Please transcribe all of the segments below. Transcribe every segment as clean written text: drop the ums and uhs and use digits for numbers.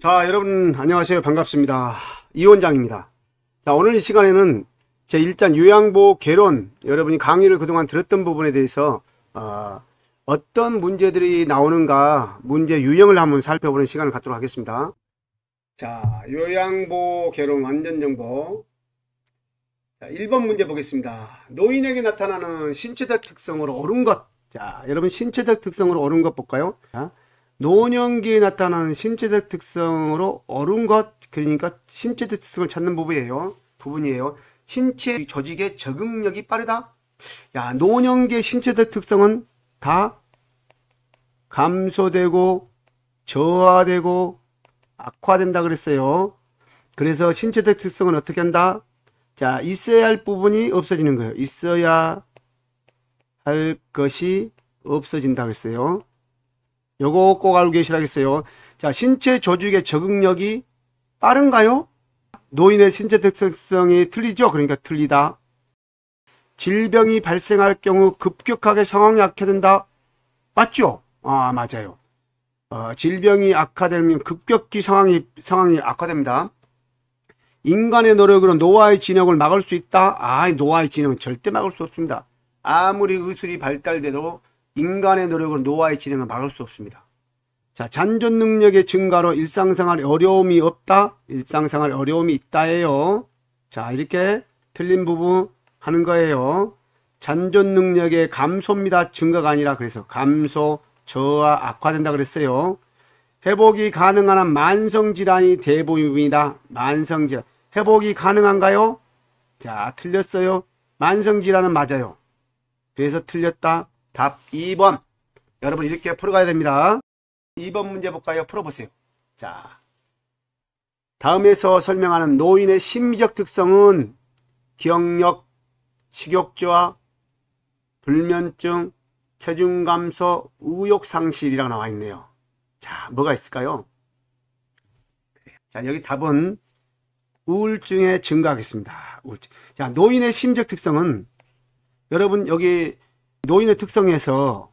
자, 여러분 안녕하세요. 반갑습니다. 이 원장입니다. 자, 오늘 이 시간에는 제1장 요양보호 개론, 여러분이 강의를 그동안 들었던 부분에 대해서 어떤 문제들이 나오는가, 문제 유형을 한번 살펴보는 시간을 갖도록 하겠습니다. 자, 요양보호 개론 완전정보. 자, 1번 문제 보겠습니다. 노인에게 나타나는 신체적 특성으로 옳은 것. 자, 여러분 신체적 특성으로 옳은 것 볼까요? 자, 노년기에 나타나는 신체적 특성으로 옳은 것, 그러니까 신체적 특성을 찾는 부분이에요. 신체 조직의 적응력이 빠르다. 야, 노년기의 신체적 특성은 다 감소되고 저하되고 악화된다 그랬어요. 그래서 신체적 특성은 어떻게 한다? 자, 있어야 할 부분이 없어지는 거예요. 있어야 할 것이 없어진다 그랬어요. 요거 꼭 알고 계시라겠어요. 자, 신체 조직의 적응력이 빠른가요? 노인의 신체 특성이 틀리죠? 그러니까 틀리다. 질병이 발생할 경우 급격하게 상황이 악화된다. 맞죠? 아, 맞아요. 질병이 악화되면 급격히 상황이 악화됩니다. 인간의 노력으로 노화의 진행을 막을 수 있다. 노화의 진행은 절대 막을 수 없습니다. 아무리 의술이 발달돼도 인간의 노력으로 노화의 진행을 막을 수 없습니다. 자, 잔존 능력의 증가로 일상생활에 어려움이 없다. 일상생활에 어려움이 있다예요. 자, 이렇게 틀린 부분 하는 거예요. 잔존 능력의 감소입니다. 증가가 아니라. 그래서 감소, 저하, 악화된다 그랬어요. 회복이 가능한 한 만성질환이 대부분이다. 만성질환. 회복이 가능한가요? 자, 틀렸어요. 만성질환은 맞아요. 그래서 틀렸다. 답 2번. 여러분 이렇게 풀어가야 됩니다. 2번 문제 볼까요? 풀어보세요. 자, 다음에서 설명하는 노인의 심리적 특성은 기억력, 식욕저하, 불면증, 체중 감소, 의욕 상실이라고 나와 있네요. 자, 뭐가 있을까요? 자, 여기 답은 우울증에 증가하겠습니다. 우울증. 자, 노인의 심리적 특성은 여러분 여기 노인의 특성에서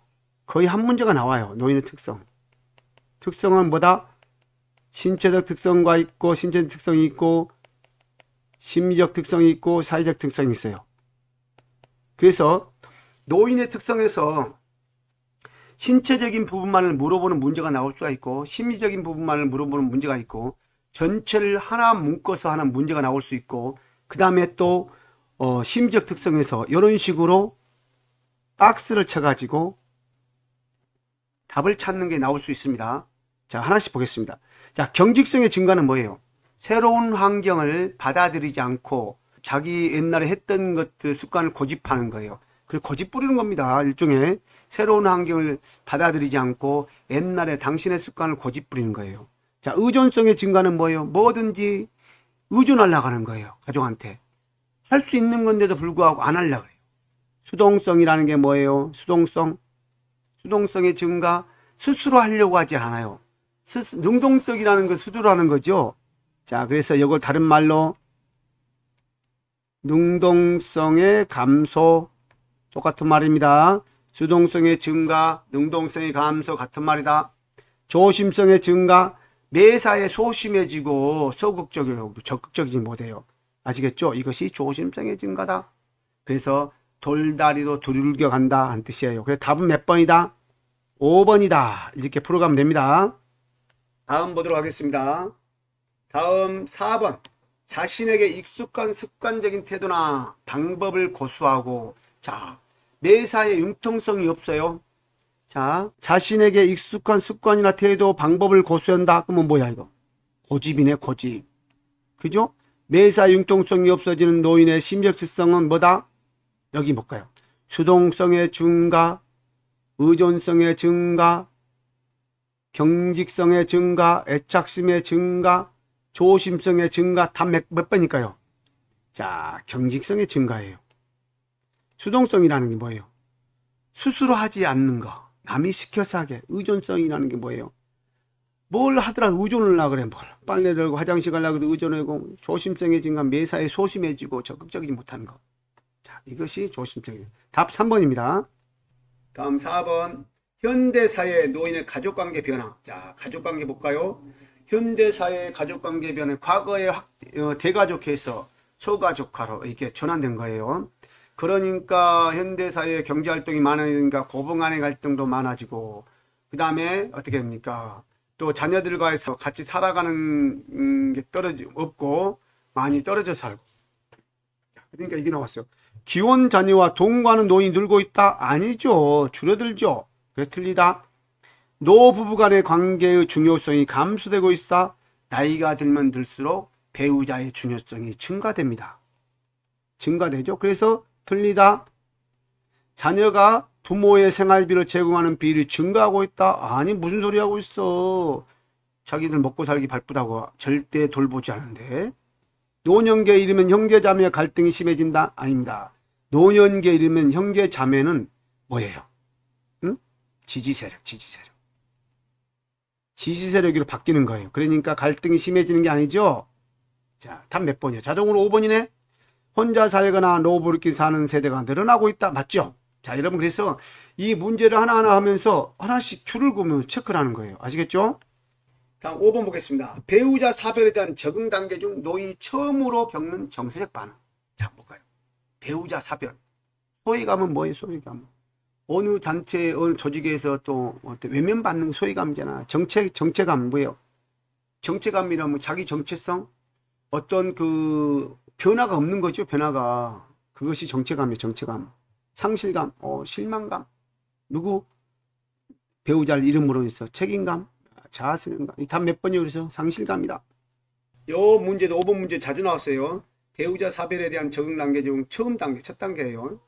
거의 한 문제가 나와요. 노인의 특성. 특성은 뭐다? 신체적 특성과 있고, 신체적 특성이 있고, 심리적 특성이 있고, 사회적 특성이 있어요. 그래서 노인의 특성에서 신체적인 부분만을 물어보는 문제가 나올 수가 있고, 심리적인 부분만을 물어보는 문제가 있고, 전체를 하나 묶어서 하는 문제가 나올 수 있고, 그 다음에 또 심리적 특성에서 이런 식으로 박스를 쳐가지고 답을 찾는 게 나올 수 있습니다. 자, 하나씩 보겠습니다. 자, 경직성의 증가는 뭐예요? 새로운 환경을 받아들이지 않고 자기 옛날에 했던 것들 습관을 고집하는 거예요. 그리고 고집 부리는 겁니다. 일종의 새로운 환경을 받아들이지 않고 옛날에 당신의 습관을 고집 부리는 거예요. 자, 의존성의 증가는 뭐예요? 뭐든지 의존하려고 하는 거예요. 가족한테. 할 수 있는 건데도 불구하고 안 하려고 그래요. 수동성이라는 게 뭐예요? 수동성의 증가. 스스로 하려고 하지 않아요. 능동성이라는 건 스스로 하는 거죠. 자, 그래서 이걸 다른 말로 능동성의 감소, 똑같은 말입니다. 수동성의 증가, 능동성의 감소, 같은 말이다. 조심성의 증가, 매사에 소심해지고 적극적이지 못해요. 아시겠죠? 이것이 조심성의 증가다. 그래서 돌다리도 두들겨 간다 한 뜻이에요. 그래서 답은 몇 번이다? 5번이다. 이렇게 풀어가면 됩니다. 다음 보도록 하겠습니다. 다음 4번. 자신에게 익숙한 습관적인 태도나 방법을 고수하고. 자, 매사에 융통성이 없어요. 자, 자신에게 익숙한 습관이나 태도, 방법을 고수한다. 그러면 뭐야 이거? 고집이네, 고집. 그죠? 매사 융통성이 없어지는 노인의 심리적 특성은 뭐다? 여기 볼까요? 수동성의 증가, 의존성의 증가, 경직성의 증가, 애착심의 증가, 조심성의 증가. 다 몇 번일까요? 자, 경직성의 증가예요. 수동성이라는 게 뭐예요? 스스로 하지 않는 거. 남이 시켜서 하게. 의존성이라는 게 뭐예요? 뭘 하더라도 의존을 하려고 그래. 빨래 들고 화장실 가려고 해도 의존하고. 조심성의 증가, 매사에 소심해지고 적극적이지 못하는 거. 자, 이것이 조심성이에요. 답 3번입니다. 다음 4번. 현대사회 노인의 가족관계 변화. 자, 가족관계 볼까요? 현대사회의 가족관계 변화, 과거의 대가족에서 소가족화로 이렇게 전환된 거예요. 그러니까 현대사회의 경제활동이 많으니까 고부 간의 갈등도 많아지고, 그 다음에 어떻게 됩니까? 또 자녀들과에서 같이 살아가는 게 없고 많이 떨어져 살고. 그러니까 이게 나왔어요. 기혼 자녀와 동거하는 노인이 늘고 있다? 아니죠. 줄어들죠. 그래 틀리다. 노부부 간의 관계의 중요성이 감소되고 있어. 나이가 들면 들수록 배우자의 중요성이 증가됩니다. 증가되죠. 그래서 틀리다. 자녀가 부모의 생활비를 제공하는 비율이 증가하고 있다. 아니 무슨 소리 하고 있어. 자기들 먹고 살기 바쁘다고 절대 돌보지 않은데. 노년기에 이르면 형제자매의 갈등이 심해진다? 아닙니다. 노년기에 이르면 형제자매는 뭐예요? 응? 지지세력. 지지세력으로 바뀌는 거예요. 그러니까 갈등이 심해지는 게 아니죠. 자, 답 몇 번이에요? 자동으로 5번이네. 혼자 살거나 노부르끼리 사는 세대가 늘어나고 있다. 맞죠? 자, 여러분 그래서 이 문제를 하나하나 하면서 하나씩 줄을 그으면 체크를 하는 거예요. 아시겠죠? 다음 5번 보겠습니다. 배우자 사별에 대한 적응 단계 중 노인이 처음으로 겪는 정서적 반응. 자, 볼까요? 배우자 사별. 소외감은 뭐예요? 소외감. 어느 단체, 어느 조직에서 또 외면받는 소외감이잖아. 정체감 뭐예요? 정체감이라면 자기 정체성? 어떤 그 변화가 없는 거죠. 변화가. 그것이 정체감이에요. 정체감. 상실감, 실망감. 누구? 배우자를 이름으로 해서 책임감. 자아스러움감. 이 답 몇 번이요? 그래서 상실감이다. 요 문제도 5번 문제 자주 나왔어요. 배우자 사별에 대한 적응 단계 중 처음 단계, 첫 단계예요.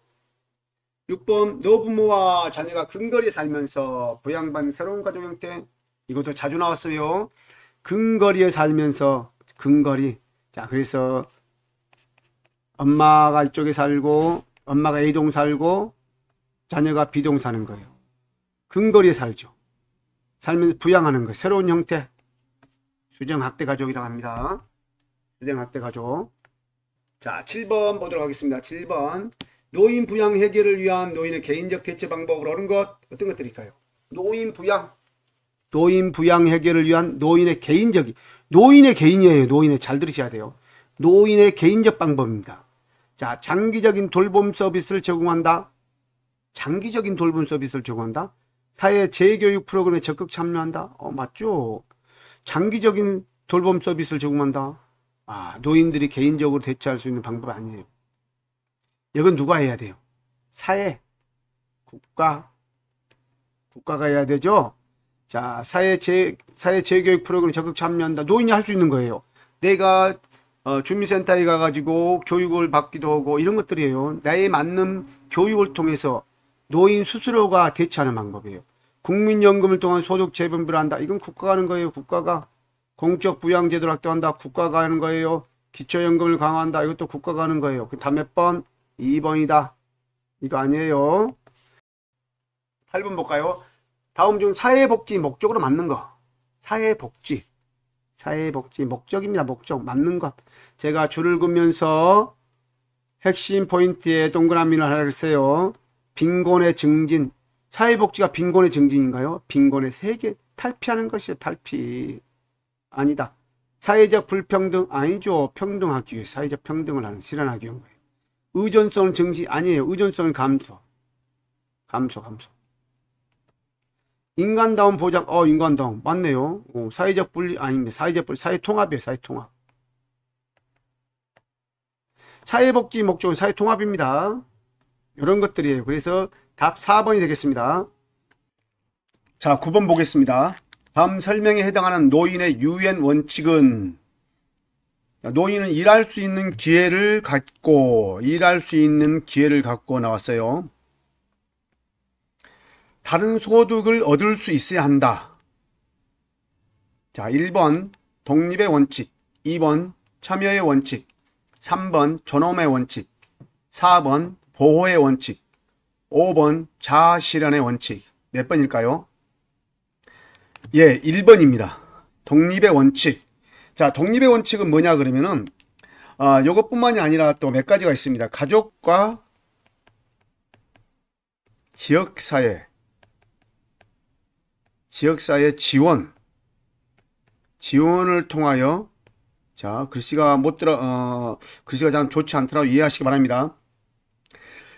6번 노부모와 자녀가 근거리에 살면서 부양받는 새로운 가족 형태. 이것도 자주 나왔어요. 근거리에 살면서 근거리. 자, 그래서 엄마가 이쪽에 살고 엄마가 A동 살고 자녀가 B동 사는 거예요. 근거리에 살죠. 살면서 부양하는 거예요. 새로운 형태. 수정학대 가족이라고 합니다. 수정학대 가족. 자, 7번 보도록 하겠습니다. 7번. 노인 부양 해결을 위한 노인의 개인적 대처 방법을 옳은 것. 어떤 것들일까요? 노인 부양. 노인 부양 해결을 위한 노인의 개인적인. 노인의 개인이에요. 노인의. 잘 들으셔야 돼요. 노인의 개인적 방법입니다. 자, 장기적인 돌봄 서비스를 제공한다. 장기적인 돌봄 서비스를 제공한다. 사회 재교육 프로그램에 적극 참여한다. 맞죠? 장기적인 돌봄 서비스를 제공한다. 노인들이 개인적으로 대처할 수 있는 방법 아니에요. 이건 누가 해야 돼요? 사회, 국가가 해야 되죠. 자, 사회 재교육 프로그램에 적극 참여한다. 노인이 할 수 있는 거예요. 내가 주민센터에 가가지고 교육을 받기도 하고 이런 것들이에요. 나에 맞는 교육을 통해서 노인 스스로가 대처하는 방법이에요. 국민연금을 통한 소득 재분배를 한다. 이건 국가가 하는 거예요. 국가가. 공적 부양제도를 확대한다. 국가가 하는 거예요. 기초연금을 강화한다. 이것도 국가가 하는 거예요. 그 다음 몇 번? 2번이다. 이거 아니에요. 8번 볼까요? 다음 중 사회복지 목적으로 맞는 거. 사회복지 목적입니다. 목적 맞는 것. 제가 줄을 그으면서 핵심 포인트에 동그라미를 하나 했어요. 빈곤의 증진. 사회복지가 빈곤의 증진인가요? 빈곤의 세계 탈피하는 것이에요. 탈피. 아니다. 사회적 불평등 아니죠. 평등하기 위해 사회적 평등을 실현하기 위한 거예요. 의존성 증진 아니에요. 의존성 감소. 인간다운 보장. 인간다운 맞네요. 사회적 분리 아닙니다. 사회적 분리 사회통합이에요. 사회통합. 사회복지 목적은 사회통합입니다. 이런 것들이에요. 그래서 답 4번이 되겠습니다. 자, 9번 보겠습니다. 다음 설명에 해당하는 노인의 유엔 원칙은 노인은 일할 수 있는 기회를 갖고 나왔어요. 다른 소득을 얻을 수 있어야 한다. 자, 1번 독립의 원칙, 2번 참여의 원칙, 3번 존엄의 원칙, 4번 보호의 원칙, 5번 자아실현의 원칙. 몇 번일까요? 예, 1번입니다. 독립의 원칙. 자, 독립의 원칙은 뭐냐 그러면은 요것뿐만이 아니라 또 몇 가지가 있습니다. 가족과 지역사회 지원 지원을 통하여, 자, 글씨가 글씨가 참 좋지 않더라도 이해하시기 바랍니다.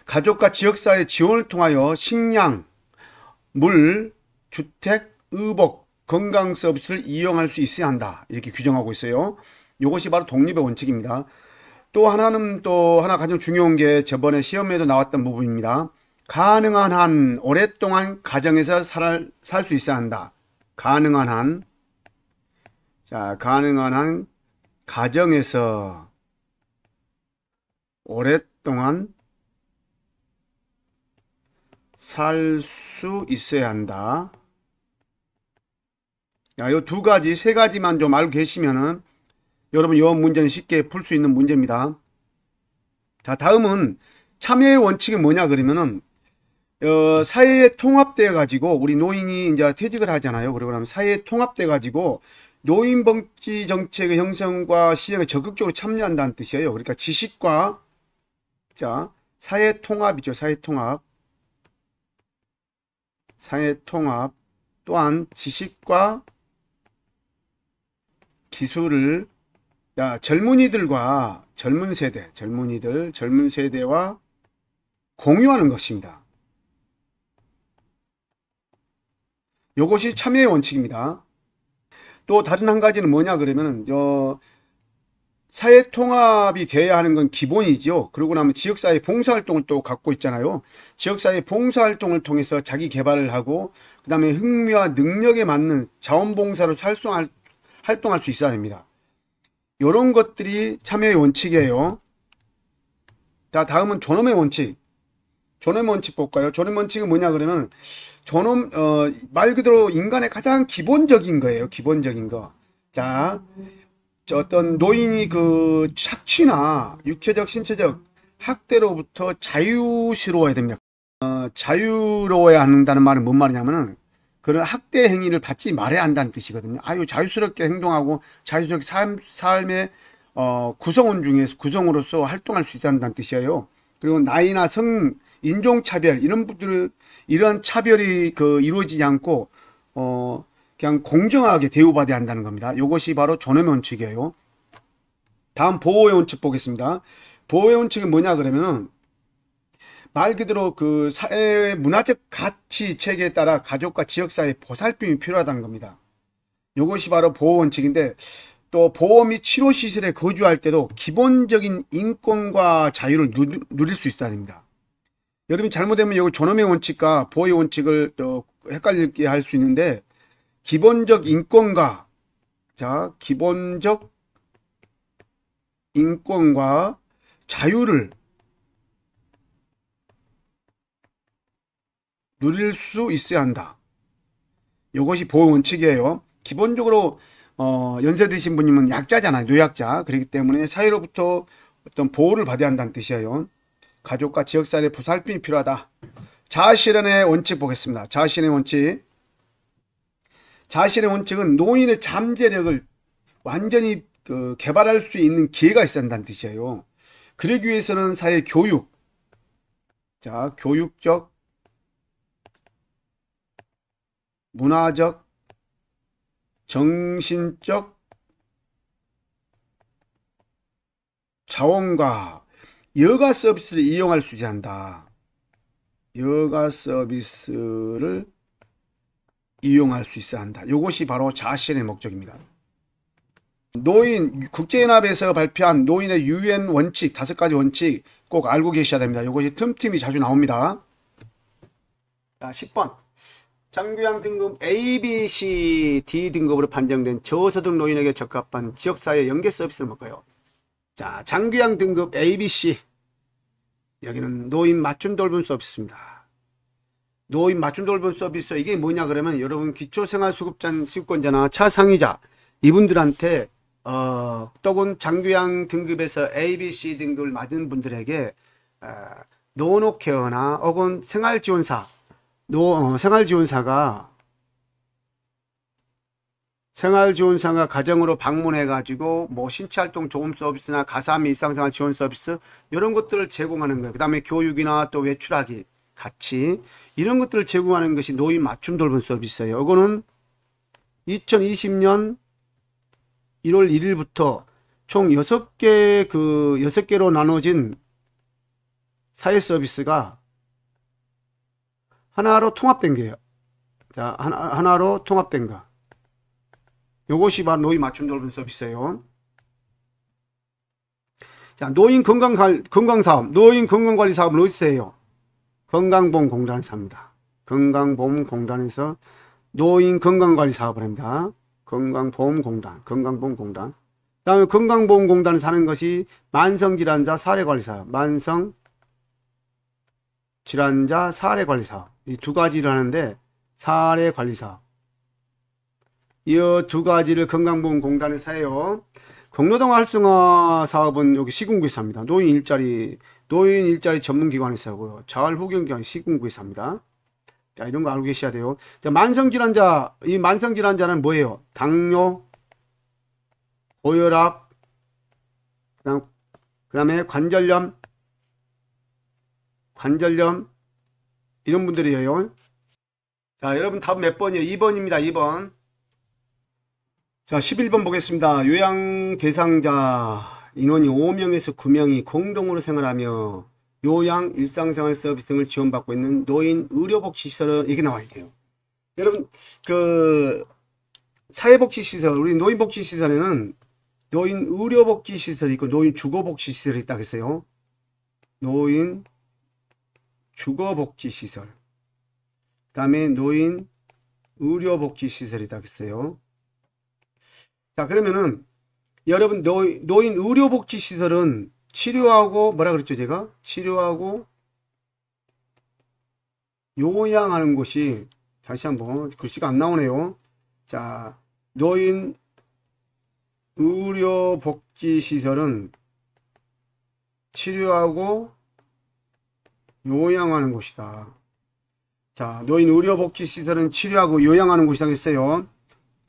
가족과 지역사회 지원을 통하여 식량, 물, 주택, 의복, 건강 서비스를 이용할 수 있어야 한다. 이렇게 규정하고 있어요. 이것이 바로 독립의 원칙입니다. 또 하나 가장 중요한 게 저번에 시험에도 나왔던 부분입니다. 가능한 한 오랫동안 가정에서 살 수 있어야 한다. 가능한 한, 자, 가능한 한 가정에서 오랫동안 살 수 있어야 한다. 야, 요 두 가지, 세 가지만 좀 알고 계시면은 여러분 이 문제는 쉽게 풀 수 있는 문제입니다. 자, 다음은 참여의 원칙이 뭐냐 그러면은 사회에 통합되어 가지고 우리 노인이 이제 퇴직을 하잖아요. 그러고 나면 사회에 통합돼 가지고 노인 복지 정책의 형성과 시행에 적극적으로 참여한다는 뜻이에요. 그러니까 지식과, 자, 사회 통합이죠. 사회 통합. 사회 통합 또한 지식과 기술을, 야, 젊은이들과 젊은 세대와 공유하는 것입니다. 이것이 참여의 원칙입니다. 또 다른 한 가지는 뭐냐 그러면은 사회 통합이 돼야 하는 건 기본이죠. 그러고 나면 지역사회 봉사활동을 또 갖고 있잖아요. 지역사회 봉사활동을 통해서 자기 개발을 하고 그 다음에 흥미와 능력에 맞는 자원봉사로 활동할 수 있어야 됩니다. 이런 것들이 참여의 원칙이에요. 자, 다음은 존엄의 원칙. 존엄의 원칙 볼까요? 존엄의 원칙은 뭐냐 그러면 말 그대로 인간의 가장 기본적인 거예요. 기본적인 거. 자, 어떤 노인이 그 착취나 육체적, 신체적 학대로부터 자유스러워야 됩니다. 자유로워야 한다는 말은 뭔 말이냐면은 그런 학대 행위를 받지 말아야 한다는 뜻이거든요. 자유스럽게 행동하고 자유스럽게 삶의 구성원 중에서 구성으로서 활동할 수 있어야 한다는 뜻이에요. 그리고 나이나 성, 인종차별 이런 차별이 이루어지지 않고 그냥 공정하게 대우받아야 한다는 겁니다. 이것이 바로 존엄의 원칙이에요. 다음 보호의 원칙 보겠습니다. 보호의 원칙은 뭐냐 그러면은 말 그대로 그 사회의 문화적 가치 체계에 따라 가족과 지역사회의 보살핌이 필요하다는 겁니다. 이것이 바로 보호 원칙인데 또 보호 및 치료시설에 거주할 때도 기본적인 인권과 자유를 누릴 수 있어야 됩니다. 여러분 잘못되면 이거 존엄의 원칙과 보호의 원칙을 또 헷갈리게 할 수 있는데 기본적 인권과 자유를 누릴 수 있어야 한다. 이것이 보호 원칙이에요. 기본적으로 연세 드신 분이면 약자잖아요. 노약자. 그렇기 때문에 사회로부터 어떤 보호를 받아야 한다는 뜻이에요. 가족과 지역사회의 보살핌이 필요하다. 자아실현의 원칙 보겠습니다. 자아실현의 원칙. 자아실현의 원칙은 노인의 잠재력을 완전히 개발할 수 있는 기회가 있어야 한다는 뜻이에요. 그러기 위해서는 사회 교육, 자, 교육적, 문화적, 정신적 자원과 여가 서비스를 이용할 수 있어야 한다. 여가 서비스를 이용할 수 있어야 한다. 이것이 바로 자아실현의 목적입니다. 국제연합에서 발표한 노인의 유엔 원칙 5가지 원칙 꼭 알고 계셔야 됩니다. 이것이 틈틈이 자주 나옵니다. 자, 10번. 장교양 등급 A, B, C, D 등급으로 판정된 저소득 노인에게 적합한 지역사회 연계 서비스를 볼까요? 자, 장교양 등급 A, B, C. 여기는 노인 맞춤 돌봄 서비스입니다. 노인 맞춤 돌봄 서비스, 이게 뭐냐 그러면 여러분 기초생활수급권자나 차상위자 이분들한테 또는 장교양 등급에서 A, B, C 등급을 맞은 분들에게 노노케어나 혹은 생활지원사가 가정으로 방문해 가지고 뭐 신체활동 도움 서비스나 가사 및 일상생활 지원 서비스 이런 것들을 제공하는 거예요. 그 다음에 교육이나 또 외출하기 같이 이런 것들을 제공하는 것이 노인 맞춤 돌봄 서비스예요. 이거는 2020년 1월 1일부터 총 6개로 나눠진 사회 서비스가 하나로 통합된 거예요. 자, 하나로 통합된 거. 요것이 바로 노인 맞춤 돌봄 서비스예요. 자, 노인 건강사업, 노인 건강관리 사업은 어디서 해요? 건강보험공단에서 합니다. 건강보험공단에서 노인 건강관리 사업을 합니다. 건강보험공단. 그 다음에 건강보험공단에서 하는 것이 만성질환자 사례관리사업, 만성질환자 사례관리사업. 이 두 가지를 하는데, 사례관리사업. 이 두 가지를 건강보험공단에서 해요. 경로당 활성화 사업은 여기 시군구에서 합니다. 노인 일자리 전문기관에서 하고요. 자활후견기관 시군구에서 합니다. 자, 이런 거 알고 계셔야 돼요. 자, 이 만성질환자는 뭐예요? 당뇨, 고혈압, 그 다음에 관절염, 이런 분들이에요. 자, 여러분 답은 몇 번이에요? 2번입니다. 2번. 자, 11번 보겠습니다. 요양 대상자 인원이 5명에서 9명이 공동으로 생활하며 요양, 일상생활 서비스 등을 지원받고 있는 노인 의료복지시설은 이렇게 나와야 돼요. 여러분, 사회복지시설, 우리 노인복지시설에는 노인 의료복지시설이 있고 노인 주거복지시설이 있다고 했어요. 노인 주거복지시설. 그 다음에 노인 의료복지시설이 있다고 했어요. 자, 그러면은 여러분 노인 의료복지시설은 치료하고 뭐라 그랬죠 제가? 치료하고 요양하는 곳이 다시 한번 글씨가 안 나오네요. 자, 노인 의료복지시설은 치료하고 요양하는 곳이다. 자, 노인 의료복지시설은 치료하고 요양하는 곳이라고 했어요.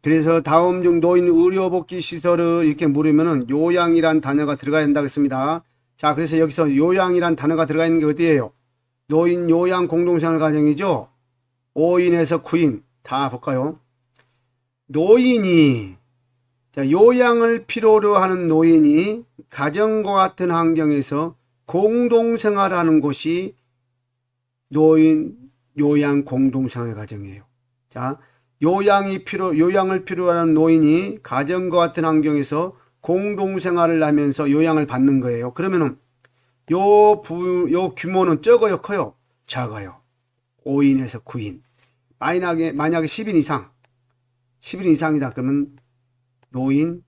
그래서 다음 중 노인 의료복지시설을 이렇게 물으면은 요양이란 단어가 들어가야 된다고 했습니다. 자, 그래서 여기서 요양이란 단어가 들어가 있는 게 어디예요? 노인 요양 공동생활 가정이죠. 5인에서 9인 다 볼까요? 노인이, 자, 요양을 필요로 하는 노인이 가정과 같은 환경에서 공동생활하는 곳이 노인 요양 공동생활 가정이에요. 자, 요양을 필요로 하는 노인이 가정과 같은 환경에서 공동생활을 하면서 요양을 받는 거예요. 그러면은 요 규모는 적어요, 커요? 작아요. 5인에서 9인. 만약에 10인 이상이다. 그러면 노인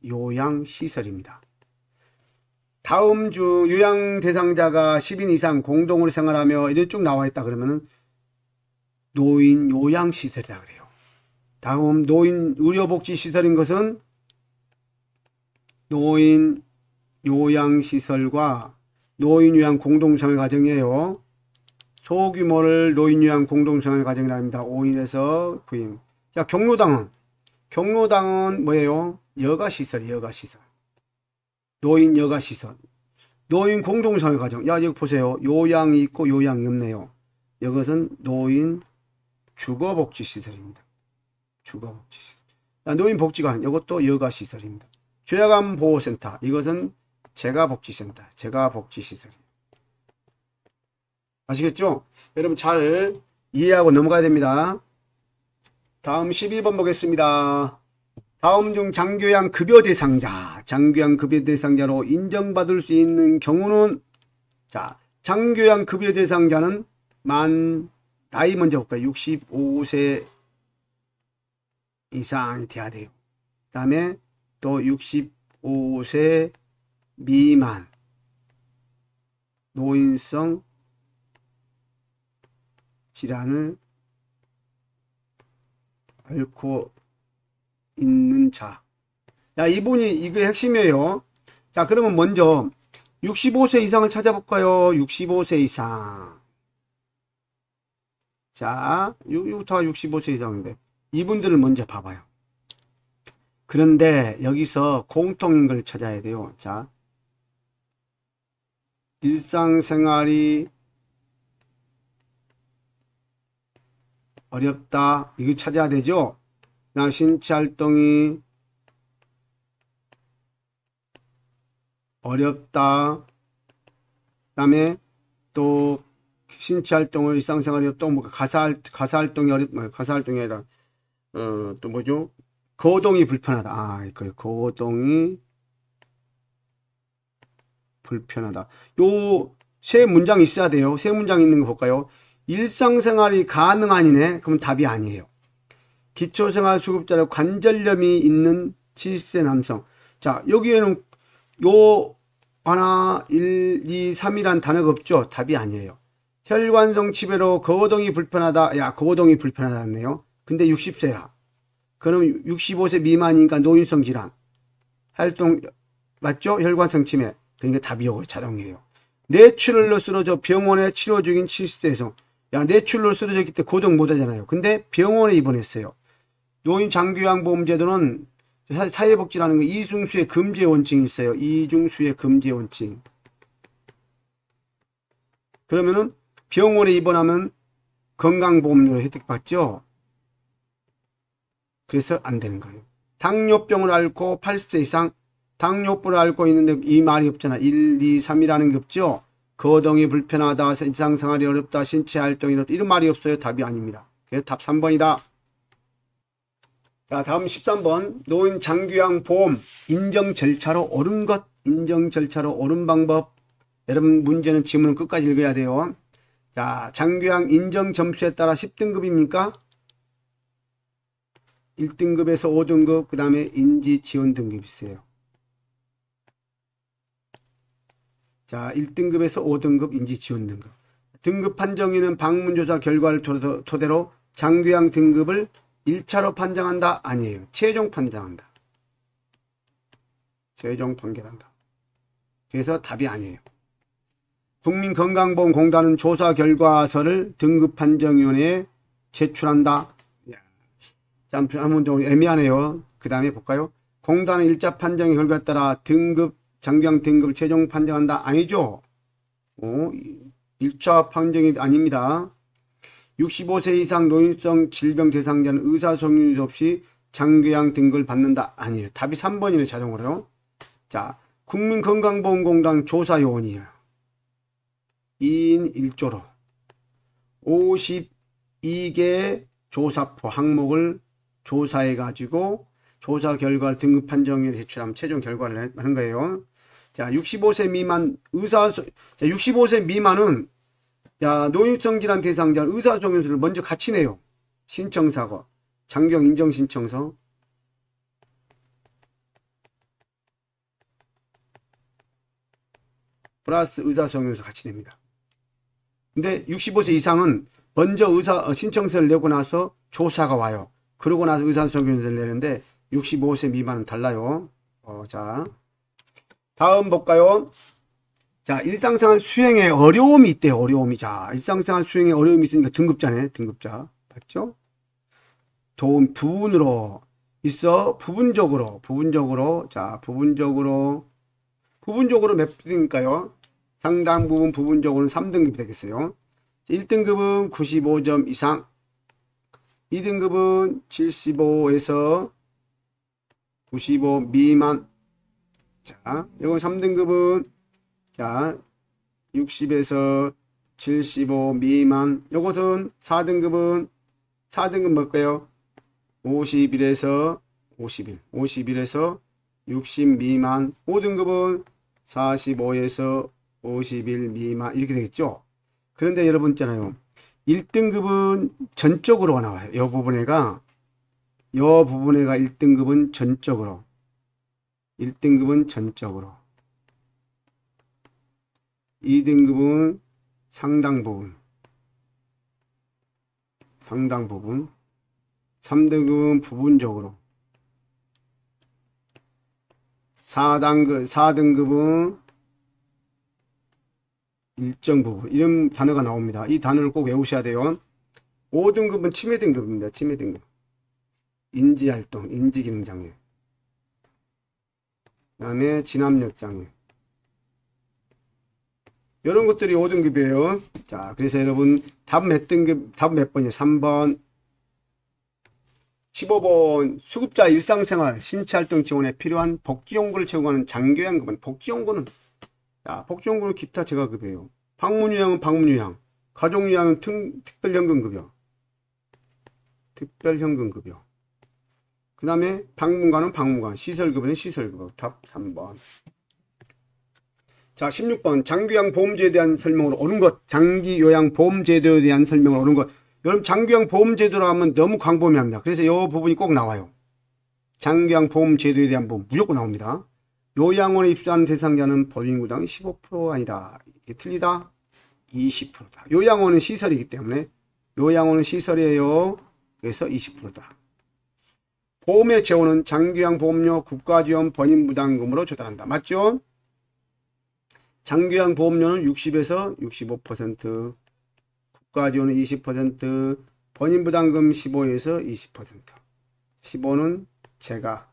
요양시설입니다. 다음 주 요양 대상자가 10인 이상 공동으로 생활하며 이렇게 쭉 나와 있다 그러면은 노인 요양시설이다 그래요. 다음 노인 의료복지시설인 것은 노인 요양시설과 노인 요양 공동생활 가정이에요. 소규모를 노인 요양 공동생활 가정이라 합니다. 5인에서 9인. 자, 경로당은 뭐예요? 여가시설이에요. 여가시설. 노인 여가시설. 노인 공동생활 가정. 야, 여기 보세요. 요양이 있고 요양이 없네요. 이것은 노인 주거복지시설입니다. 주거복지시설. 노인복지관, 이것도 여가시설입니다. 죄악암보호센터, 이것은 재가복지센터, 재가복지시설입니다. 아시겠죠? 여러분 잘 이해하고 넘어가야 됩니다. 다음 12번 보겠습니다. 다음 중 장교양 급여 대상자로 인정받을 수 있는 경우는, 자, 장교양 급여 대상자는 나이 먼저 볼까요? 65세 이상이 돼야 돼요. 그 다음에 또 65세 미만, 노인성 질환을 앓고 있는 자. 야, 이게 핵심이에요. 자, 그러면 먼저 65세 이상을 찾아볼까요? 65세 이상. 자, 6부터가 65세 이상인데 이분들을 먼저 봐봐요. 그런데 여기서 공통인 걸 찾아야 돼요. 자, 일상생활이 어렵다. 이거 찾아야 되죠. 나 신체활동이 어렵다. 그다음에 또 신체 활동을 일상생활이 또 뭐 가사 활동이 가사 활동이 아니라 또 뭐죠? 거동이 불편하다. 아, 그래. 거동이 불편하다. 요 세 문장 있어야 돼요. 세 문장 있는 거 볼까요? 일상생활이 가능하니네. 그럼 답이 아니에요. 기초생활수급자로 관절염이 있는 70세 남성. 자, 여기에는 요 하나, 1, 2, 3이란 단어가 없죠? 답이 아니에요. 혈관성 치매로 거동이 불편하다. 야, 거동이 불편하다네요. 근데 60세라. 그럼 65세 미만이니까 노인성 질환. 활동, 맞죠? 혈관성 치매. 그러니까 답이 요거 자동이에요. 뇌출혈로 쓰러져 병원에 치료 중인 70세 여성. 야, 뇌출혈로 쓰러졌기 때문에 거동 못 하잖아요. 근데 병원에 입원했어요. 노인 장기요양보험제도는 사회복지라는 거 이중수의 금지의 원칙이 있어요. 이중수의 금지의 원칙. 그러면은 병원에 입원하면 건강보험료로 혜택 받죠. 그래서 안 되는 거예요. 당뇨병을 앓고 80세 이상 당뇨병을 앓고 있는데 이 말이 없잖아. 1, 2, 3이라는 게 없죠. 거동이 불편하다, 일상생활이 어렵다, 신체 활동이 어렵다 이런 말이 없어요. 답이 아닙니다. 그래서 답 3번이다. 자, 다음 13번. 노인 장기요양보험 인정 절차로 옳은 것. 인정 절차로 옳은 방법. 여러분 문제는 지문은 끝까지 읽어야 돼요. 자, 장기요양 인정 점수에 따라 10등급입니까? 1등급에서 5등급, 그 다음에 인지 지원 등급이 있어요. 자, 1등급에서 5등급 인지 지원 등급. 등급 판정위는 방문조사 결과를 토대로 장기요양 등급을 1차로 판정한다? 아니에요. 최종 판정한다. 최종 판결한다. 그래서 답이 아니에요. 국민건강보험공단은 조사 결과서를 등급판정위원회에 제출한다. 한번 좀 애매하네요. 그 다음에 볼까요? 공단은 1차 판정의 결과에 따라 장기요양 등급을 최종 판정한다. 아니죠. 1차 판정이 아닙니다. 65세 이상 노인성 질병 대상자는 의사소견서 없이 장기요양 등급을 받는다. 아니에요. 답이 3번이네 자동으로요. 자, 국민건강보험공단 조사요원이에요. 2인 1조로 52개 조사포 항목을 조사해가지고 조사 결과를 등급 판정에 제출하면 최종 결과를 하는 거예요. 자, 65세 미만 자, 65세 미만은 야, 노인성 질환 대상자 의사소견서를 먼저 같이 내요. 신청사고, 장기요양 인정 신청서. 플러스 의사소견서 같이 냅니다. 근데 65세 이상은 먼저 신청서를 내고 나서 조사가 와요. 그러고 나서 의사소견서를 내는데 65세 미만은 달라요. 자, 다음 볼까요? 자, 일상생활 수행에 어려움이 있대요. 어려움이. 자, 일상생활 수행에 어려움이 있으니까 등급자네. 등급자. 맞죠? 부분으로 있어. 부분적으로. 자, 부분적으로 몇 등일까요? 상당 부분 부분적으로는 3등급이 되겠어요. 1등급은 95점 이상. 2등급은 75에서 95 미만. 자, 이거 3등급은 자, 60에서 75 미만. 요것은 4등급은 4등급 뭘까요? 51에서 51. 51에서 60 미만. 5등급은 45에서 51 미만. 이렇게 되겠죠? 그런데 여러분 있잖아요. 1등급은 전적으로 나와요. 요 부분에가 1등급은 전적으로. 1등급은 전적으로. 2등급은 상당 부분. 3등급은 부분적으로. 4등급은 일정 부분. 이런 단어가 나옵니다. 이 단어를 꼭 외우셔야 돼요. 5등급은 치매 등급입니다. 치매 등급. 인지활동, 인지기능장애. 그 다음에 진압력장애. 이런 것들이 5등급이에요. 자, 그래서 여러분 답 몇 번이에요? 3번. 15번 수급자 일상생활 신체활동 지원에 필요한 복지용구를 제공하는 장교양급은 복지용구는 복지용구는 기타 재가급이에요. 방문요양은 방문요양, 가족요양은 특별현금급여, 특별현금급여. 그 다음에 방문관은 방문관, 시설급여는 시설급여. 답 3번. 자, 16번 장기요양보험제에 대한 설명으로 옳은 것. 장기요양보험제도에 대한 설명으로 옳은 것. 여러분 장기요양보험제도로 하면 너무 광범위합니다. 그래서 이 부분이 꼭 나와요. 장기요양보험제도에 대한 부분 무조건 나옵니다. 요양원에 입소하는 대상자는 법인구당 15% 아니다. 이게 틀리다. 20%다. 요양원은 시설이기 때문에 요양원은 시설이에요. 그래서 20%다. 보험의 재원은 장기요양보험료 국가지원 본인부담금으로 조달한다. 맞죠? 장기요양보험료는 60에서 65%, 국가지원은 20%, 본인부담금 15에서 20%. 15는 제가,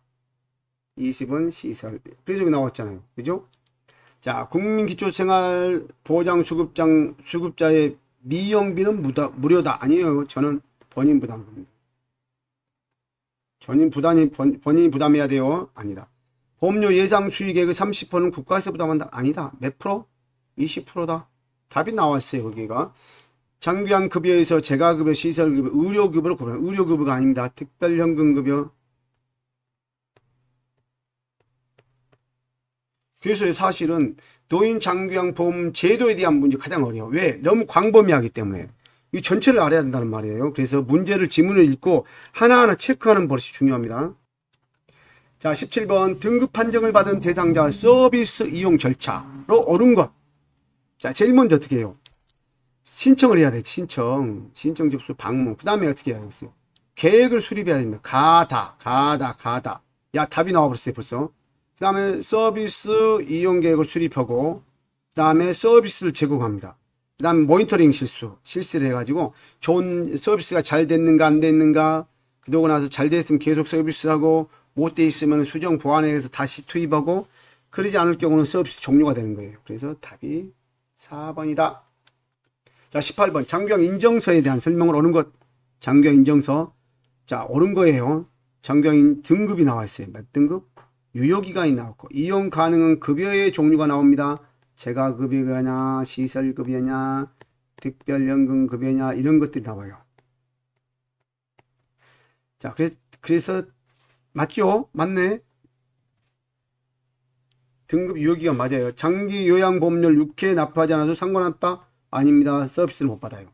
20은 시설. 그래서 여기 나왔잖아요. 그죠? 자, 국민기초생활보장수급자의 미용비는 무료다. 아니에요. 저는 본인부담금입니다. 본인이 부담해야 돼요. 아니다. 보험료 예상 수익액의 30%는 국가에서 부담한다. 아니다. 몇 프로? 20%다. 답이 나왔어요. 거기가. 장기요양급여에서 재가급여, 시설급여, 의료급여로 구분해요. 의료급여가 아닙니다. 특별현금급여. 그래서 사실은 노인 장기요양보험 제도에 대한 문제 가장 어려워. 왜? 너무 광범위하기 때문에. 이 전체를 알아야 된다는 말이에요. 그래서 문제를 지문을 읽고 하나하나 체크하는 버릇이 중요합니다. 자, 17번 등급 판정을 받은 대상자 서비스 이용 절차로 옳은 것. 자, 제일 먼저 어떻게 해요? 신청을 해야 돼. 신청 접수 방문. 그 다음에 어떻게 해야 되겠어요? 계획을 수립해야 됩니다. 가다. 야, 답이 나와버렸어요 벌써. 그 다음에 서비스 이용 계획을 수립하고 그 다음에 서비스를 제공합니다. 그 다음에 모니터링 실시를 해가지고 좋은 서비스가 잘 됐는가 안 됐는가, 그러고 나서 잘 됐으면 계속 서비스하고 못 돼 있으면 수정 보완해서 다시 투입하고, 그러지 않을 경우는 서비스 종료가 되는 거예요. 그래서 답이 4번이다. 자, 18번 장기요양 인정서에 대한 설명을 옳은 것. 장기요양 인정서. 자, 옳은 거예요. 장기요양 등급이 나와 있어요. 몇 등급? 유효기간이 나왔고 이용 가능한 급여의 종류가 나옵니다. 재가급여냐, 시설급여냐, 특별연금급여냐, 이런 것들이 나와요. 자, 그래서 맞죠? 맞네. 등급 유효기간 맞아요. 장기요양보험료를 6회 납부하지 않아도 상관없다? 아닙니다. 서비스를 못 받아요.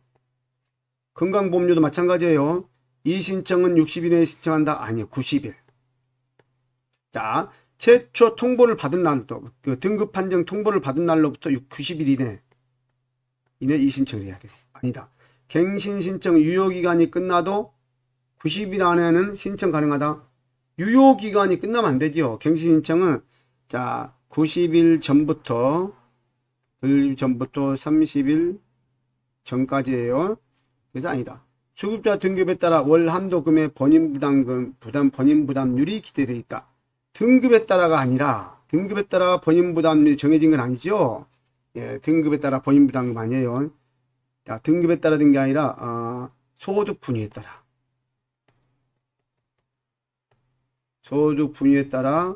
건강보험료도 마찬가지예요. 이 신청은 60일 내에 신청한다? 아니요. 90일. 자, 최초 통보를 받은 날부터, 그 등급 판정 통보를 받은 날로부터 90일 이내 이 신청을 해야 돼요. 아니다. 갱신 신청 유효기간이 끝나도 90일 안에는 신청 가능하다. 유효기간이 끝나면 안 되죠. 갱신 신청은 자 90일 전부터 30일 전까지예요. 그래서 아니다. 수급자 등급에 따라 월 한도 금액 본인부담률이 기재되어 있다. 등급에 따라가 아니라 등급에 따라 본인부담률이 정해진 건 아니죠. 예, 등급에 따라 본인부담금 아니에요. 자, 등급에 따라 된 게 아니라 소득 분위에 따라. 소득 분위에 따라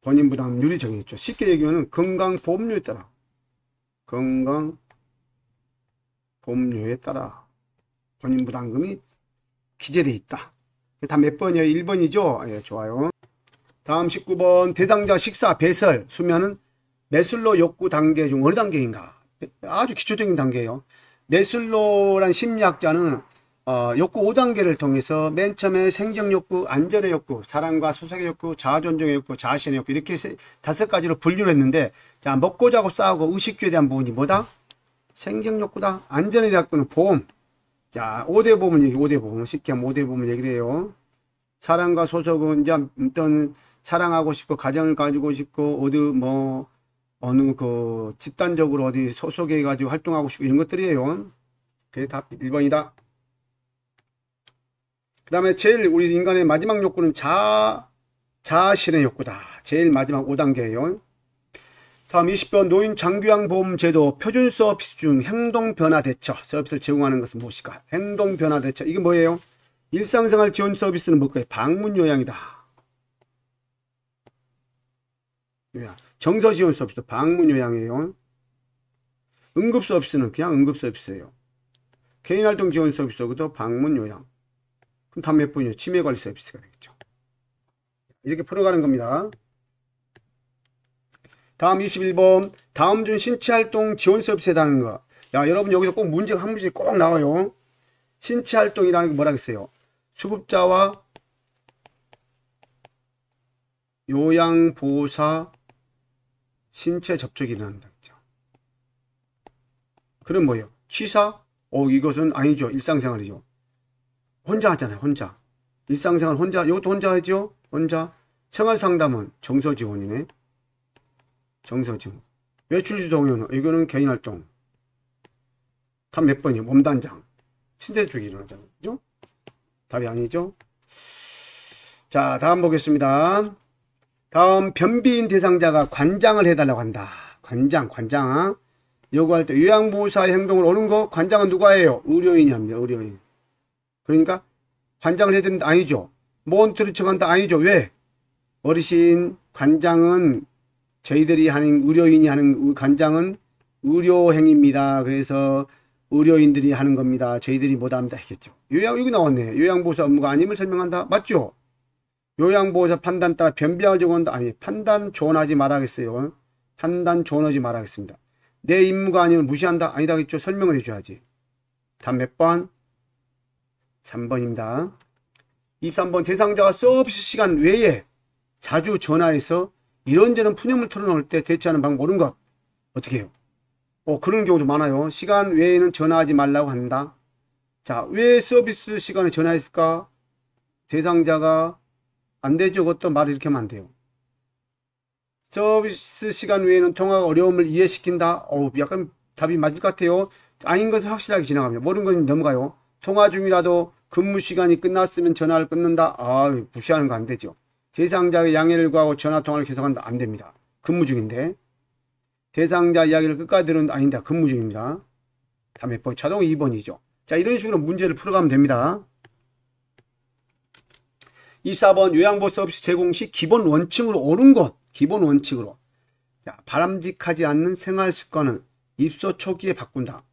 본인부담률이 정해졌죠. 쉽게 얘기하면 건강보험료에 따라 건강보험료에 따라 본인부담금이 기재되어 있다. 다 몇 번이에요? 1번이죠? 예, 좋아요. 다음 19번 대상자 식사 배설 수면은 매슬로 욕구 단계 중 어느 단계인가? 아주 기초적인 단계예요. 매슬로란 심리학자는 욕구 5단계를 통해서 맨 처음에 생존욕구, 안전의 욕구, 사랑과 소속의 욕구, 자아존중의 욕구, 자아실현의 욕구, 이렇게 5가지로 분류를 했는데, 자, 먹고 자고 싸우고 의식주에 대한 부분이 뭐다? 생존욕구다. 안전에 대한 욕구는 보험. 자, 5대 보험을 5대 보험. 쉽게 하면 5대 보험을 얘기를 해요. 사랑과 소속은 이제 어떤 사랑하고 싶고 가정을 가지고 싶고 어느 집단적으로 어디 소속해 가지고 활동하고 싶고 이런 것들이에요. 그게 답 1번이다. 그 다음에 제일 우리 인간의 마지막 욕구는 자아실현 욕구다. 제일 마지막 5단계예요. 다음 20번 노인 장기요양보험제도 표준 서비스 중 행동변화 대처 서비스를 제공하는 것은 무엇일까? 행동변화 대처 이게 뭐예요? 일상생활 지원 서비스는 뭘까요? 방문요양이다. 정서지원 서비스 방문요양이에요. 응급서비스는 그냥 응급서비스예요. 개인활동 지원 서비스도 방문요양. 그럼 다음 몇 번이요? 치매관리 서비스가 되겠죠. 이렇게 풀어가는 겁니다. 다음 21번 다음 중 신체활동 지원 서비스에 해당하는 거. 야 여러분 여기서 꼭 문제가 한 문제 꼭 나와요. 신체활동이라는 게 뭐라겠어요? 수급자와 요양보호사 신체 접촉이 일어난다. 그럼 뭐예요? 취사? 이것은 아니죠. 일상생활이죠. 혼자 하잖아요. 혼자. 일상생활 혼자. 이것도 혼자 하죠. 혼자. 생활상담은 정서지원이네. 정서지원. 외출지 동요는 이거는 개인활동. 답 몇 번이요? 몸단장. 신체 쪽이 일어나잖아요. 그죠? 답이 아니죠. 자, 다음 보겠습니다. 다음 변비인 대상자가 관장을 해달라고 한다. 관장. 요구할 때 요양보호사의 행동을 옳은 거 관장은 누가 해요? 의료인이 합니다. 의료인. 그러니까 관장을 해드린다 아니죠. 몬트를 쳐간다 아니죠. 왜? 어르신 관장은 저희들이 하는 의료인이 하는 관장은 의료행위입니다. 그래서 의료인들이 하는 겁니다. 저희들이 못합니다. 했겠죠. 여기 나왔네. 요양보호사 업무가 아님을 설명한다. 맞죠? 요양보호사 판단 따라 변비약을 제공한다. 아니 판단 조언하지 말아야겠어요. 판단 조언하지 말아야겠습니다. 내 임무가 아니면 무시한다? 아니다겠죠? 설명을 해줘야지. 답 몇 번? 3번입니다. 23번 대상자가 서비스 시간 외에 자주 전화해서 이런저런 푸념을 털어놓을 때 대처하는 방법 옳은 것. 어떻게 해요? 그런 경우도 많아요. 시간 외에는 전화하지 말라고 한다. 자, 왜 서비스 시간에 전화했을까? 대상자가 안 되죠. 그것도 말을 이렇게 하면 안 돼요. 서비스 시간 외에는 통화가 어려움을 이해시킨다. 약간 답이 맞을 것 같아요. 아닌 것은 확실하게 지나갑니다. 모르는 건 넘어가요. 통화 중이라도 근무 시간이 끝났으면 전화를 끊는다. 무시하는 거 안 되죠. 대상자의 양해를 구하고 전화 통화를 계속한다. 안 됩니다. 근무 중인데. 대상자 이야기를 끝까지 들은 아니다. 근무 중입니다. 다음에 자동 2번이죠. 자, 이런 식으로 문제를 풀어가면 됩니다. 24번 요양보호 서비스 제공 시 기본 원칙으로 옳은 것. 기본 원칙으로. 자, 바람직하지 않는 생활 습관은 입소 초기에 바꾼다.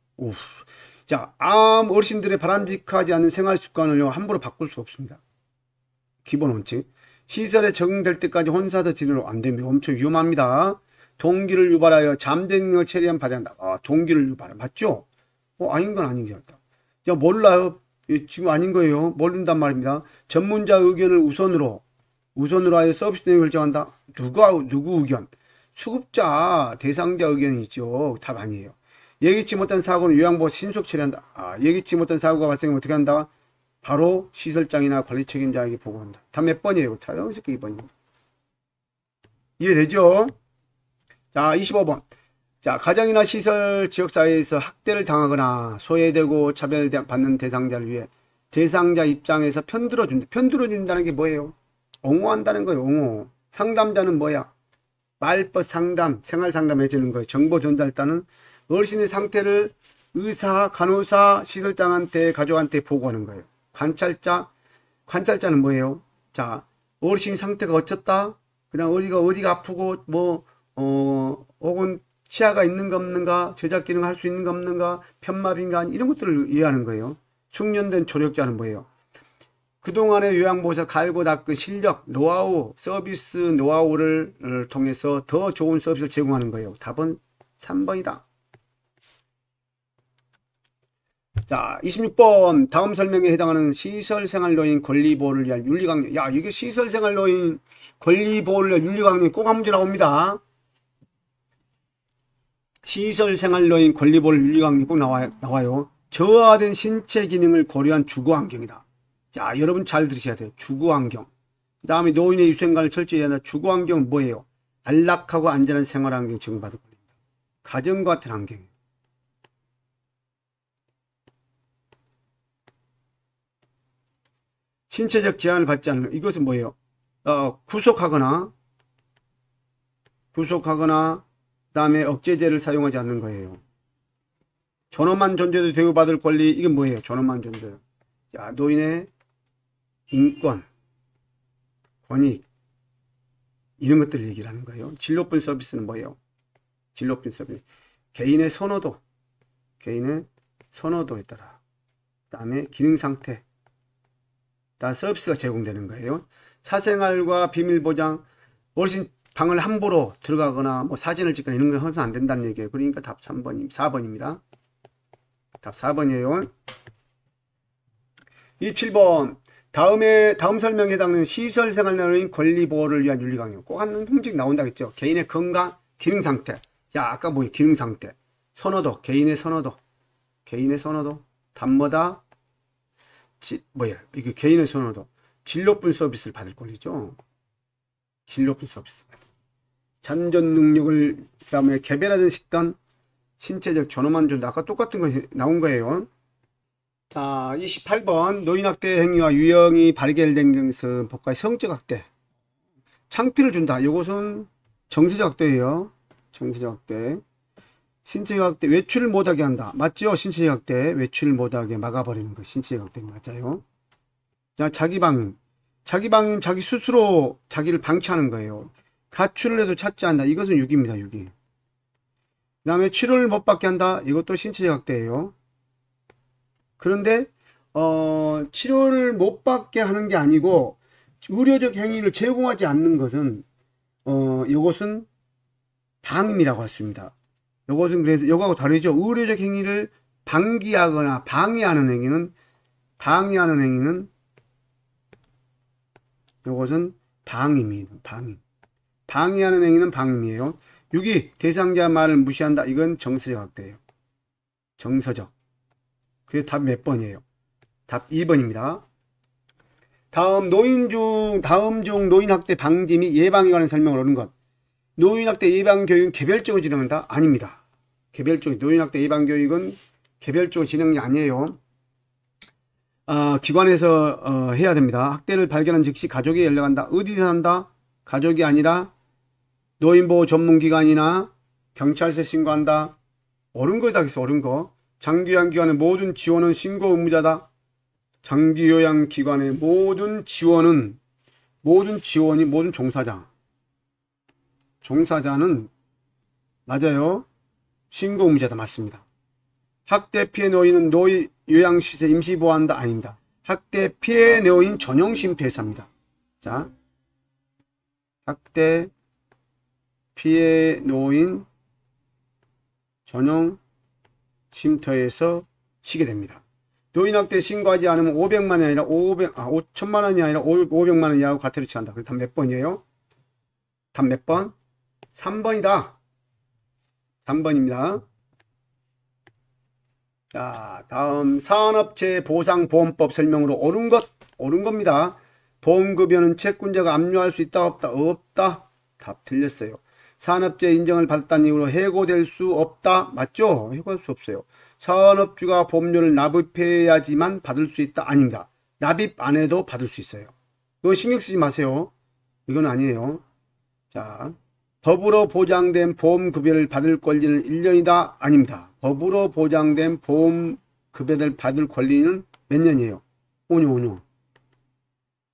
자, 암 어르신들의 바람직하지 않는 생활 습관을 함부로 바꿀 수 없습니다. 기본 원칙. 시설에 적응될 때까지 혼자서 지내로 안 됩니다. 엄청 위험합니다. 동기를 유발하여 잠든 걸 체리한 발휘한다. 동기를 유발해. 맞죠? 아닌 건 아닌 게 같다. 야, 몰라요. 지금 아닌 거예요. 모른단 말입니다. 전문자 의견을 우선으로 하여 서비스 내용을 결정한다. 누구 의견? 수급자, 대상자 의견이죠. 답 아니에요. 예기치 못한 사고는 요양보호 신속 처리한다. 예기치 못한 사고가 발생하면 어떻게 한다? 바로 시설장이나 관리 책임자에게 보고한다. 답 몇 번이에요? 자연스럽게 2번입니다. 이해되죠? 자, 25번. 자, 가정이나 시설 지역사회에서 학대를 당하거나 소외되고 차별받는 대상자를 위해 대상자 입장에서 편들어준다. 편들어준다는 게 뭐예요? 옹호한다는 거예요. 옹호. 상담자는 뭐야? 말벗 상담, 생활 상담 해주는 거예요. 정보 전달자는 어르신의 상태를 의사, 간호사, 시설장한테, 가족한테 보고하는 거예요. 관찰자는 뭐예요? 자, 어르신 상태가 어쩌다? 그다음 어디가 아프고 혹은 치아가 있는가 없는가, 제작 기능 할 수 있는가 없는가, 편마비인가 이런 것들을 이해하는 거예요. 숙련된 조력자는 뭐예요? 그동안의 요양보호사 갈고 닦은 실력, 노하우, 서비스 노하우를 통해서 더 좋은 서비스를 제공하는 거예요. 답은 3번이다. 자, 26번 다음 설명에 해당하는 시설생활노인 권리보호를 위한 윤리강령. 야, 이게 시설생활노인 권리보호를 위한 윤리강령이 꼭 한 문제 나옵니다. 시설생활노인 권리보호를 윤리강령이 꼭 나와요. 저하된 신체 기능을 고려한 주거환경이다. 자, 여러분 잘 들으셔야 돼요. 주거환경. 그 다음에 노인의 위생관을 철저히 한다. 주거환경은 뭐예요? 안락하고 안전한 생활환경이 제공받을 겁니다. 가정과 같은 환경이에요. 신체적 제한을 받지 않는 이것은 뭐예요? 구속하거나 그 다음에 억제제를 사용하지 않는 거예요. 존엄한 존재도 대우받을 권리, 이건 뭐예요? 존엄한 존재. 자, 노인의 인권, 권익, 이런 것들 얘기를 하는 거예요. 질 높은 서비스는 뭐예요? 질 높은 서비스. 개인의 선호도, 개인의 선호도에 따라. 그 다음에 기능 상태, 다 서비스가 제공되는 거예요. 사생활과 비밀 보장, 어르신 방을 함부로 들어가거나 뭐 사진을 찍거나 이런 거 하면 안 된다는 얘기예요. 그러니까 답 4번입니다. 답 4번이에요. 27번. 다음 설명에 해당하는 시설 생활 내로인 권리 보호를 위한 윤리 강요. 꼭 한 품씩 나온다겠죠. 개인의 건강, 기능 상태. 야, 아까 뭐예요? 기능 상태. 선호도, 개인의 선호도. 개인의 선호도. 답마다 뭐야? 이게 개인의 선호도. 질 높은 서비스를 받을 권리죠. 질 높은 서비스. 잔존 능력을, 그다음에 개별화된 식단, 신체적 존엄한 존재. 아까 똑같은 거 나온 거예요. 자, 28번. 노인학대 행위와 유형이 발견된 것은 법과의 성적 학대. 창피를 준다. 이것은 정서적 학대예요. 정서적 학대. 신체적 학대. 외출을 못하게 한다. 맞죠? 신체적 학대. 외출을 못하게 막아버리는 거. 신체적 학대 맞아요. 자, 자기방임. 자기방임, 자기 스스로 자기를 방치하는 거예요. 가출을 해도 찾지 않는다. 이것은 유기입니다. 유기. 그 다음에 치료를 못 받게 한다. 이것도 신체적 학대예요. 그런데 치료를 못 받게 하는 게 아니고 의료적 행위를 제공하지 않는 것은 이것은 방임이라고 할 수 있습니다. 이것은 그래서 이거하고 다르죠. 의료적 행위를 방기하거나 방해하는 행위는 이것은 방임이에요. 방임. 방해하는 행위는 방임이에요. 6위 대상자 말을 무시한다. 이건 정서적 학대예요. 정서적. 그게 답 몇 번이에요? 답 2번입니다. 다음 중 노인학대 방지 및 예방에 관한 설명을 하는 것. 노인학대 예방교육은 개별적으로 진행한다? 아닙니다. 노인학대 예방교육은 개별적으로 진행이 아니에요. 기관에서 해야 됩니다. 학대를 발견한 즉시 가족에 연락한다. 어디서 한다? 가족이 아니라 노인보호 전문기관이나 경찰서에 신고한다. 옳은 거다. 옳은 거. 장기요양기관의 모든 지원은 신고 의무자다. 장기요양기관의 모든 지원이 모든 종사자는 맞아요. 신고 의무자다. 맞습니다. 학대 피해 노인은 요양시설 임시보호한다. 아닙니다. 학대 피해 노인 전용쉼터에서 합니다. 자, 학대 피해 노인 전용 쉼터에서 쉬게 됩니다. 노인학대 신고하지 않으면 500만이 아니라 5천만 원이 아니라 500만 원 이하고 과태료 취한다. 그럼 답 몇 번이에요? 답 몇 번? 3번이다. 3번입니다. 자, 다음 산업재해 보상보험법 설명으로 옳은 겁니다. 보험급여는 채권자가 압류할 수 있다 없다? 없다. 답 틀렸어요. 산업재해 인정을 받았다는 이유로 해고될 수 없다. 맞죠? 해고할 수 없어요. 산업주가 보험료를 납입해야지만 받을 수 있다. 아닙니다. 납입 안 해도 받을 수 있어요. 이거 신경 쓰지 마세요. 이건 아니에요. 자, 법으로 보장된 보험급여를 받을 권리는 1년이다. 아닙니다. 법으로 보장된 보험급여를 받을 권리는 몇 년이에요? 5년.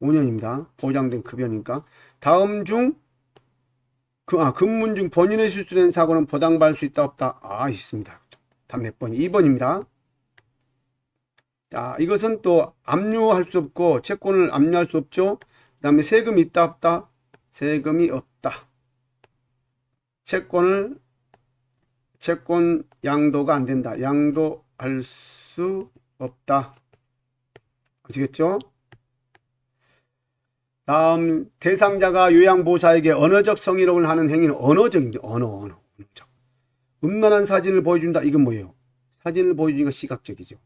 5년입니다. 보장된 급여니까. 다음 중 근무 중 본인의 실수된 사고는 보상받을 수 있다 없다? 있습니다. 답 몇 번? 2번입니다. 자, 이것은 또 압류할 수 없고 채권을 압류할 수 없죠. 그 다음에 세금이 있다 없다? 세금이 없다. 채권 양도가 안 된다. 양도할 수 없다. 아시겠죠? 다음 대상자가 요양보호사에게 언어적 성희롱을 하는 행위는 언어적입니다. 언어적. 음란한 사진을 보여준다. 이건 뭐예요? 사진을 보여주니까 시각적이죠.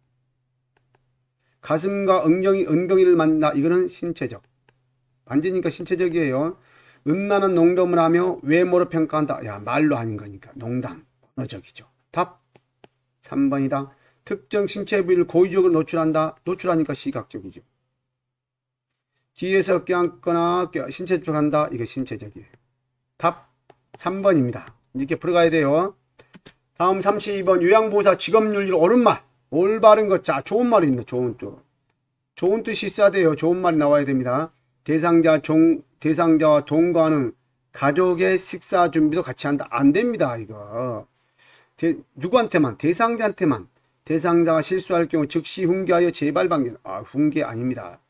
가슴과 엉덩이를 만다. 이거는 신체적. 만지니까 신체적이에요. 음란한 농담을 하며 외모로 평가한다. 야, 말로 하는 거니까 농담. 언어적이죠. 답 3번이다. 특정 신체 부위를 고의적으로 노출하니까 시각적이죠. 뒤에서 껴안거나 신체적으로 한다. 이거 신체적이에요. 답 3번입니다. 이렇게 풀어가야 돼요. 다음 32번 요양보호사 직업윤리를 옳은 말, 올바른 것. 자, 좋은 말입니다. 좋은 뜻이 있어야 돼요. 좋은 말이 나와야 됩니다. 대상자와 동거하는 가족의 식사 준비도 같이 한다. 안 됩니다. 이거 누구한테만? 대상자한테만. 대상자가 실수할 경우 즉시 훈계하여 재발방지. 훈계 아닙니다.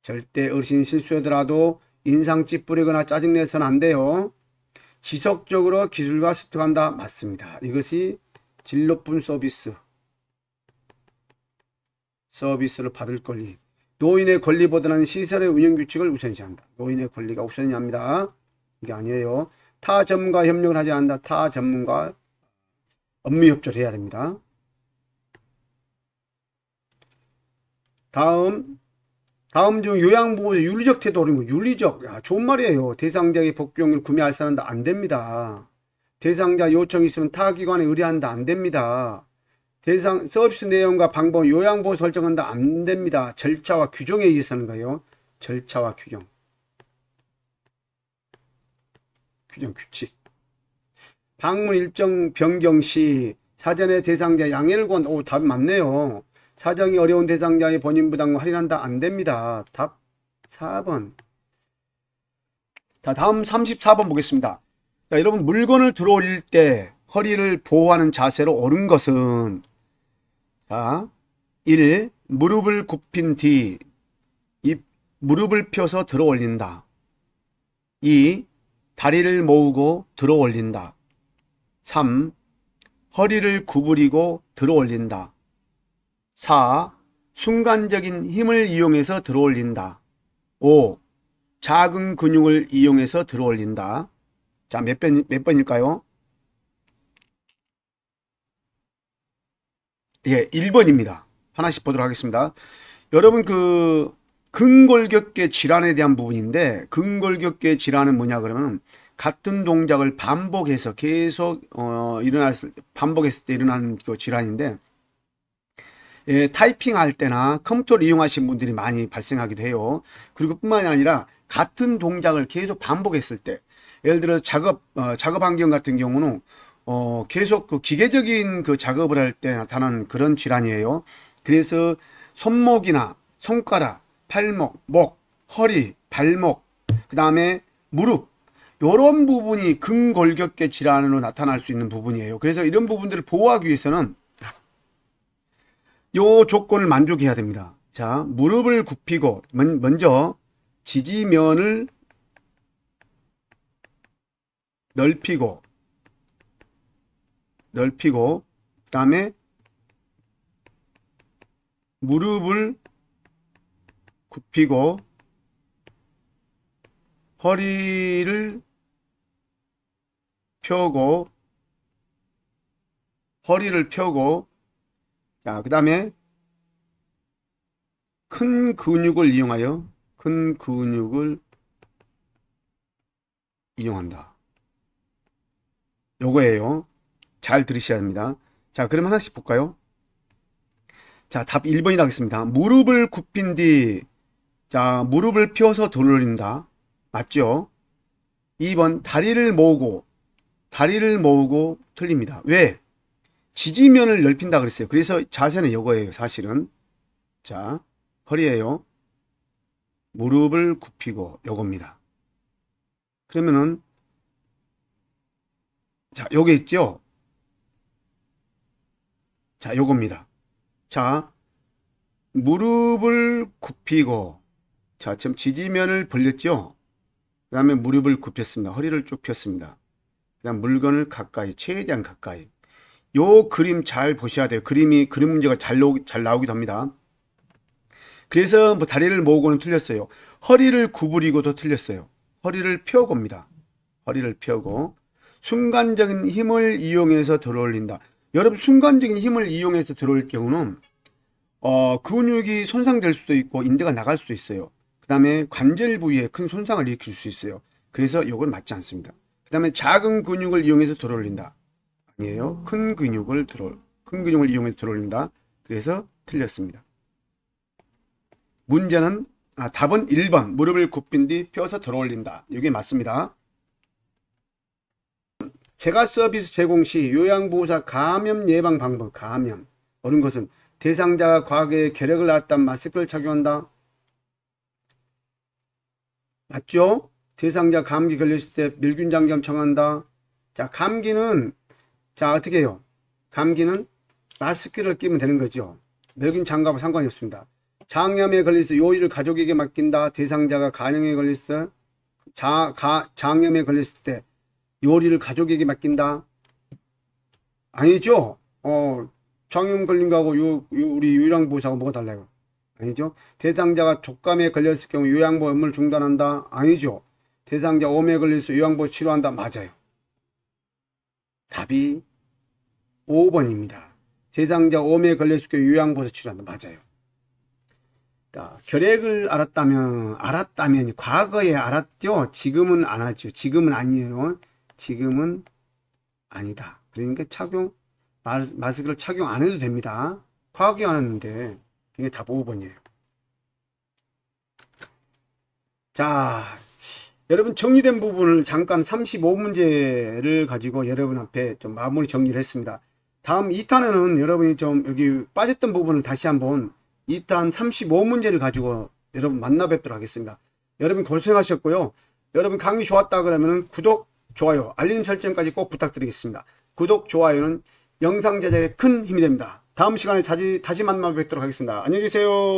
절대 어르신 실수하더라도 인상 찌푸리거나 짜증내서는 안 돼요. 지속적으로 기술과 습득한다. 맞습니다. 이것이 질 높은 서비스를 받을 권리. 노인의 권리보다는 시설의 운영 규칙을 우선시한다. 노인의 권리가 우선이 합니다. 이게 아니에요. 타 전문가 협력을 하지 않는다. 타 전문가 업무 협조를 해야 됩니다. 다음 중 요양보호사 윤리적 태도 옳은 거. 윤리적. 좋은 말이에요. 대상자의 복귀용을 구매할 사람도 안 됩니다. 대상자 요청이 있으면 타 기관에 의뢰한다. 안 됩니다. 서비스 내용과 방법, 요양보호 설정한다. 안 됩니다. 절차와 규정에 의해서 하는 거예요. 절차와 규정. 규칙. 방문 일정 변경 시 사전에 대상자 양해를 구한다. 답이 맞네요. 사정이 어려운 대상자의 본인 부담을 할인한다. 안 됩니다. 답 4번. 자, 다음 34번 보겠습니다. 자, 여러분 물건을 들어올릴 때 허리를 보호하는 자세로 옳은 것은 자, 1. 무릎을 굽힌 뒤 무릎을 펴서 들어올린다. 2. 다리를 모으고 들어올린다. 3. 허리를 구부리고 들어올린다. 4. 순간적인 힘을 이용해서 들어올린다. 5. 작은 근육을 이용해서 들어올린다. 자, 몇 번일까요? 예, 1번입니다. 하나씩 보도록 하겠습니다. 여러분, 근골격계 질환에 대한 부분인데, 근골격계 질환은 뭐냐 그러면 같은 동작을 반복해서 계속 반복했을 때 일어나는 그 질환인데, 예, 타이핑할 때나 컴퓨터를 이용하시는 분들이 많이 발생하기도 해요. 그리고 뿐만이 아니라 같은 동작을 계속 반복했을 때, 예를 들어 작업 환경 같은 경우는 계속 그 기계적인 그 작업을 할 때 나타나는 그런 질환이에요. 그래서 손목이나 손가락, 팔목, 목, 허리, 발목, 그 다음에 무릎, 이런 부분이 근골격계 질환으로 나타날 수 있는 부분이에요. 그래서 이런 부분들을 보호하기 위해서는 요 조건을 만족해야 됩니다. 자, 무릎을 굽히고 먼저 지지면을 넓히고 그 다음에 무릎을 굽히고 허리를 펴고 자, 그 다음에 큰 근육을 이용한다. 요거예요. 잘 들으셔야 합니다. 자, 그럼 하나씩 볼까요? 자, 답 1번이라 하겠습니다. 무릎을 굽힌 뒤, 자, 무릎을 펴서 돌린다. 맞죠? 2번, 다리를 모으고 틀립니다. 왜? 지지면을 넓힌다 그랬어요. 그래서 자세는 요거예요, 사실은. 자, 허리예요. 무릎을 굽히고 요겁니다. 그러면은, 자, 요게 있죠? 자, 요겁니다. 자, 무릎을 굽히고, 자, 지금 지지면을 벌렸죠? 그 다음에 무릎을 굽혔습니다. 허리를 쭉 폈습니다. 그 다음 물건을 최대한 가까이. 요 그림 잘 보셔야 돼요. 그림 문제가 잘 나오기도 합니다. 그래서 뭐 다리를 모으고는 틀렸어요. 허리를 구부리고도 틀렸어요. 허리를 펴고입니다. 허리를 펴고. 순간적인 힘을 이용해서 들어올린다. 여러분, 순간적인 힘을 이용해서 들어올 경우는 근육이 손상될 수도 있고 인대가 나갈 수도 있어요. 그 다음에 관절 부위에 큰 손상을 일으킬 수 있어요. 그래서 이건 맞지 않습니다. 그 다음에 작은 근육을 이용해서 들어올린다. 아니에요. 큰 근육을 이용해서 들어올린다. 그래서 틀렸습니다. 문제는 답은 1번 무릎을 굽힌 뒤 펴서 들어올린다. 이게 맞습니다. 재가 서비스 제공 시 요양보호사 감염 예방 방법. 감염. 옳은 것은 대상자가 과거에 결핵을 앓았다면 마스크를 착용한다. 맞죠? 대상자 감기 걸렸을 때 멸균 장염 청한다. 자, 감기는 자 어떻게 해요? 감기는 마스크를 끼면 되는 거죠. 멸균 장갑은 상관이 없습니다. 장염에 걸려서 요일을 가족에게 맡긴다. 대상자가 간염에 걸렸어. 장염에 걸렸을 때 요리를 가족에게 맡긴다. 아니죠? 장염 걸린 거하고 우리 요양보호사가 뭐가 달라요? 아니죠? 대상자가 독감에 걸렸을 경우 요양보호 업무를 중단한다. 아니죠? 대상자 오염에 걸려서 요양보호 치료한다. 맞아요. 답이 5번입니다. 대상자 오염에 걸렸을 경우 요양보호 치료한다. 맞아요. 자, 결핵을 알았다면 과거에 알았죠? 지금은 안 하죠. 지금은 아니에요. 지금은 아니다. 그러니까 마스크를 착용 안 해도 됩니다. 과거에 안 했는데 이게 답 5번이에요. 자, 여러분 정리된 부분을 잠깐 35문제를 가지고 여러분 앞에 좀 마무리 정리를 했습니다. 다음 2탄에는 여러분이 좀 여기 빠졌던 부분을 다시 한번 2탄 35문제를 가지고 여러분 만나 뵙도록 하겠습니다. 여러분 고생하셨고요. 여러분 강의 좋았다 그러면 구독, 좋아요, 알림 설정까지 꼭 부탁드리겠습니다. 구독, 좋아요는 영상 제작에 큰 힘이 됩니다. 다음 시간에 다시 만나 뵙도록 하겠습니다. 안녕히 계세요.